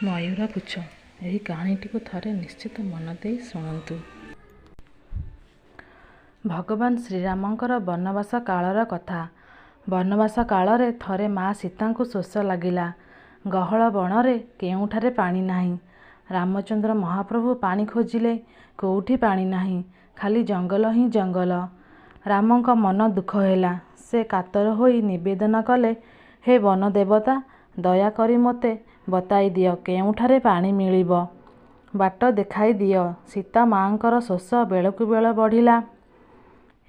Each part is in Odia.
ମୟୂର ପୁଚ୍ଛ। ଏହି କାହାଣୀଟିକୁ ଥରେ ନିଶ୍ଚିତ ମନ ଦେଇ ଶୁଣନ୍ତୁ। ଭଗବାନ ଶ୍ରୀରାମଙ୍କର ବନବାସ କାଳର କଥା। ବନବାସ କାଳରେ ଥରେ ମା ସୀତାଙ୍କୁ ଶୋଷ ଲାଗିଲା। ଗହଳ ବଣରେ କେଉଁଠାରେ ପାଣି ନାହିଁ। ରାମଚନ୍ଦ୍ର ମହାପ୍ରଭୁ ପାଣି ଖୋଜିଲେ, କୋଉଠି ପାଣି ନାହିଁ, ଖାଲି ଜଙ୍ଗଲ ହିଁ ଜଙ୍ଗଲ। ରାମଙ୍କ ମନ ଦୁଃଖ ହେଲା। ସେ କାତର ହୋଇ ନିବେଦନ କଲେ, ହେ ବନ ଦେବତା, ଦୟାକରି ମୋତେ ବତାଇ ଦିଅ କେଉଁଠାରେ ପାଣି ମିଳିବ। ବାଟ ଦେଖାଇ ଦିଅ। ସୀତା ମାଆଙ୍କର ଶୋଷ ବେଳକୁ ବେଳ ବଢ଼ିଲା।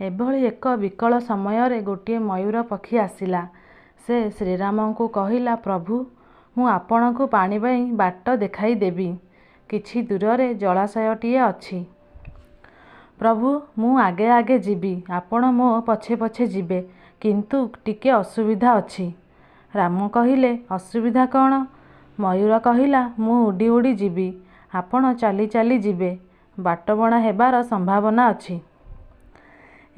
ଏଭଳି ଏକ ବିକଳ ସମୟରେ ଗୋଟିଏ ମୟୂର ପକ୍ଷୀ ଆସିଲା। ସେ ଶ୍ରୀରାମଙ୍କୁ କହିଲା, ପ୍ରଭୁ, ମୁଁ ଆପଣଙ୍କୁ ପାଣି ପାଇଁ ବାଟ ଦେଖାଇ ଦେବି। କିଛି ଦୂରରେ ଜଳାଶୟଟିଏ ଅଛି। ପ୍ରଭୁ, ମୁଁ ଆଗେ ଆଗେ ଯିବି, ଆପଣ ମୋ ପଛେ ପଛେ ଯିବେ, କିନ୍ତୁ ଟିକେ ଅସୁବିଧା ଅଛି। ରାମ କହିଲେ, ଅସୁବିଧା କ'ଣ? ମୟୂର କହିଲା, ମୁଁ ଉଡ଼ି ଉଡ଼ି ଯିବି, ଆପଣ ଚାଲି ଚାଲି ଯିବେ। ବାଟବଣା ହେବାର ସମ୍ଭାବନା ଅଛି।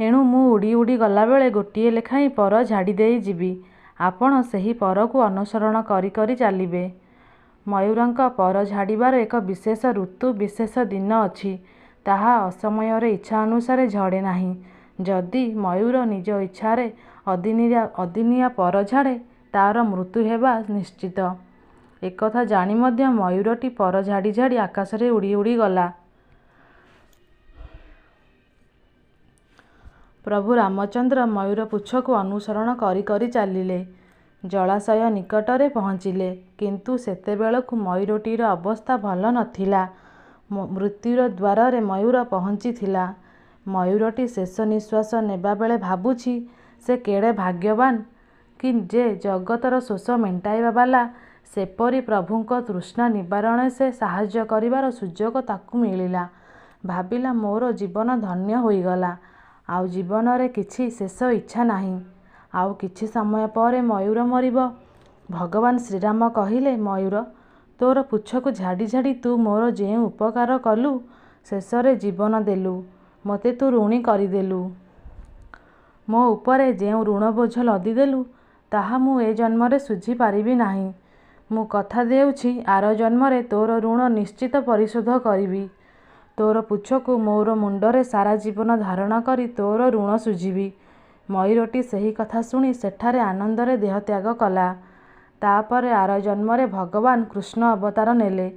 ଏଣୁ ମୁଁ ଉଡ଼ି ଉଡ଼ି ଗଲାବେଳେ ଗୋଟିଏ ଲେଖାଏଁ ପର ଝାଡ଼ି ଦେଇ ଯିବି। ଆପଣ ସେହି ପରକୁ ଅନୁସରଣ କରି କରି ଚାଲିବେ। ମୟୂରଙ୍କ ପର ଝାଡ଼ିବାର ଏକ ବିଶେଷ ଋତୁ, ବିଶେଷ ଦିନ ଅଛି। ତାହା ଅସମୟରେ ଇଚ୍ଛା ଅନୁସାରେ ଝଡ଼େ ନାହିଁ। ଯଦି ମୟୂର ନିଜ ଇଚ୍ଛାରେ ଅଦିନିଆ ପର ଝାଡ଼େ, ତା'ର ମୃତ୍ୟୁ ହେବା ନିଶ୍ଚିତ। ଏକଥା ଜାଣି ମଧ୍ୟ ମୟୂରଟି ପର ଝାଡ଼ି ଝାଡ଼ି ଆକାଶରେ ଉଡ଼ି ଉଡ଼ି ଗଲା। ପ୍ରଭୁ ରାମଚନ୍ଦ୍ର ମୟୂର ପୁଚ୍ଛକୁ ଅନୁସରଣ କରି କରି ଚାଲିଲେ। ଜଳାଶୟ ନିକଟରେ ପହଞ୍ଚିଲେ, କିନ୍ତୁ ସେତେବେଳକୁ ମୟୂରଟିର ଅବସ୍ଥା ଭଲ ନଥିଲା। ମୃତ୍ୟୁର ଦ୍ୱାରରେ ମୟୂର ପହଞ୍ଚିଥିଲା। ମୟୂରଟି ଶେଷ ନିଶ୍ୱାସ ନେବାବେଳେ ଭାବୁଛି, ସେ କେଡ଼େ ଭାଗ୍ୟବାନ କି ଯେ ଜଗତର ଶୋଷ ମେଣ୍ଟାଇବା ବାଲା। ସେପରି ପ୍ରଭୁଙ୍କ ତୃଷ୍ଣା ନିବାରଣରେ ସେ ସାହାଯ୍ୟ କରିବାର ସୁଯୋଗ ତାକୁ ମିଳିଲା। ଭାବିଲା, ମୋର ଜୀବନ ଧନ୍ୟ ହୋଇଗଲା। ଆଉ ଜୀବନରେ କିଛି ଶେଷ ଇଚ୍ଛା ନାହିଁ। ଆଉ କିଛି ସମୟ ପରେ ମୟୂର ମରିବ। ଭଗବାନ ଶ୍ରୀରାମ କହିଲେ, ମୟୂର, ତୋର ପୁଚ୍ଛକୁ ଝାଡ଼ି ଝାଡ଼ି ତୁ ମୋର ଯେଉଁ ଉପକାର କଲୁ, ଶେଷରେ ଜୀବନ ଦେଲୁ, ମୋତେ ତୁ ଋଣୀ କରିଦେଲୁ। ମୋ ଉପରେ ଯେଉଁ ଋଣ ବୋଝ ଲଦିଦେଲୁ, ତାହା ମୁଁ ଏ ଜନ୍ମରେ ଶୁଝି ପାରିବି ନାହିଁ। ମୁଁ କଥା ଦେଉଛି, ଆର ଜନ୍ମରେ ତୋର ଋଣ ନିଶ୍ଚିତ ପରିଶୋଧ କରିବି। ତୋର ପୁଚ୍ଛକୁ ମୋର ମୁଣ୍ଡରେ ସାରା ଜୀବନ ଧାରଣ କରି ତୋର ଋଣ ଶୁଝିବି। ମୟୂରଟି ସେହି କଥା ଶୁଣି ସେଠାରେ ଆନନ୍ଦରେ ଦେହତ୍ୟାଗ କଲା। ତା'ପରେ ଆର ଜନ୍ମରେ ଭଗବାନ କୃଷ୍ଣ ଅବତାର ନେଲେ।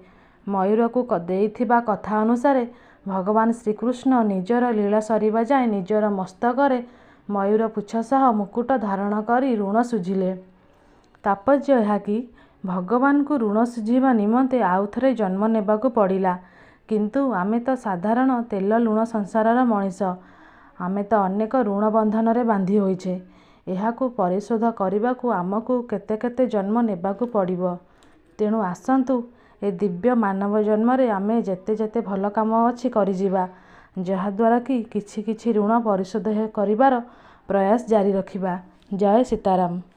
ମୟୂରକୁ ଦେଇଥିବା କଥା ଅନୁସାରେ ଭଗବାନ ଶ୍ରୀକୃଷ୍ଣ ନିଜର ଲୀଳା ସରିବା ଯାଏ ନିଜର ମସ୍ତକରେ ମୟୂର ପୁଚ୍ଛ ସହ ମୁକୁଟ ଧାରଣ କରି ଋଣ ଶୁଝିଲେ। ତାତ୍ପର୍ଯ୍ୟ ଏହା କି, ଭଗବାନଙ୍କୁ ଋଣ ଶୁଝିବା ନିମନ୍ତେ ଆଉ ଥରେ ଜନ୍ମ ନେବାକୁ ପଡ଼ିଲା। କିନ୍ତୁ ଆମେ ତ ସାଧାରଣ ତେଲ ଲୁଣ ସଂସାରର ମଣିଷ। ଆମେ ତ ଅନେକ ଋଣ ବନ୍ଧନରେ ବାନ୍ଧି ହୋଇଛେ। ଏହାକୁ ପରିଶୋଧ କରିବାକୁ ଆମକୁ କେତେ କେତେ ଜନ୍ମ ନେବାକୁ ପଡ଼ିବ। ତେଣୁ ଆସନ୍ତୁ, ଏ ଦିବ୍ୟ ମାନବ ଜନ୍ମରେ ଆମେ ଯେତେ ଯେତେ ଭଲ କାମ ଅଛି କରିଯିବା, ଯାହାଦ୍ୱାରା କି କିଛି କିଛି ଋଣ ପରିଶୋଧ କରିବାର ପ୍ରୟାସ ଜାରି ରଖିବା। ଜୟ ସୀତାରାମ।